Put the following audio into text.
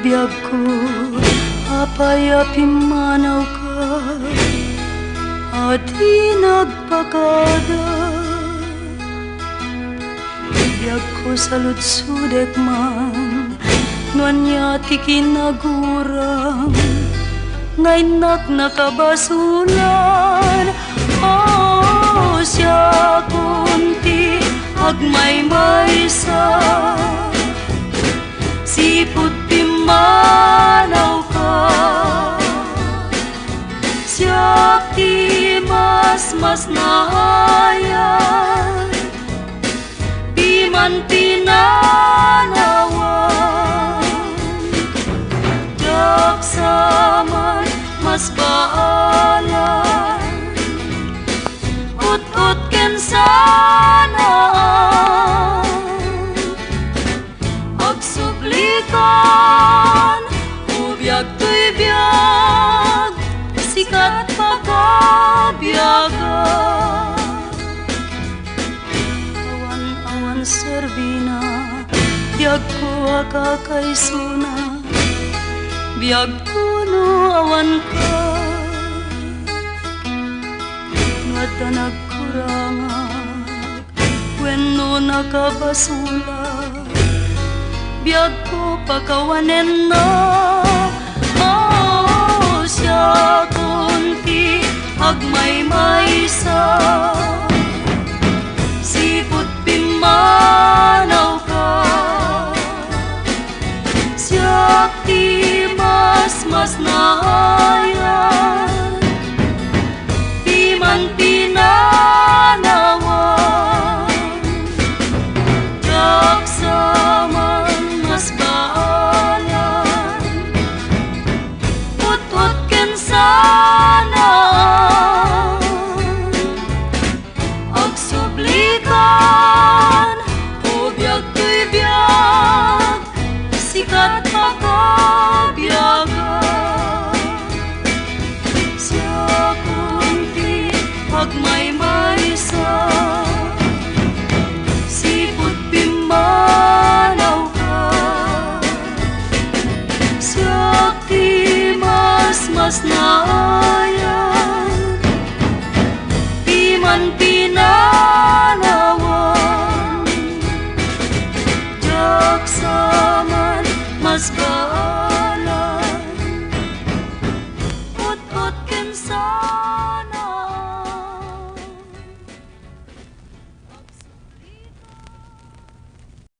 biyag ko, apay apimanaw ka, ati nagpakada. Biyag ko sa lutsudek man, nuan niya ti kinagurang, ngay nakabasulan. Oh, siya kunti agmay-maysa, sipot pimanaw ka, siya ti mas nahayan, piman pinanawan, jak saman mas baalan, ut-ut ken sanaan, agsublikan, ubiyag to'y biyag, sikat pagkabiyagan. Awan-awan servina, biyag ko akakaisuna, biyag ko no awan ka. Ngada nagkurangag, wenno nakabasula, biyag ko pakawanen na. Oh, siya kunti agmay-maysa, sipot pimanaw ka, siya ti mas nahayan, piman pinanawan, jak saman mas baalan, ut-ut ken sanaan, agsublikan, ubiyag to'y biyag, sikat pagkabiyagan. Siya kunti agmay-maysa, sipot pimanaw ka, siya ti mas nahayan,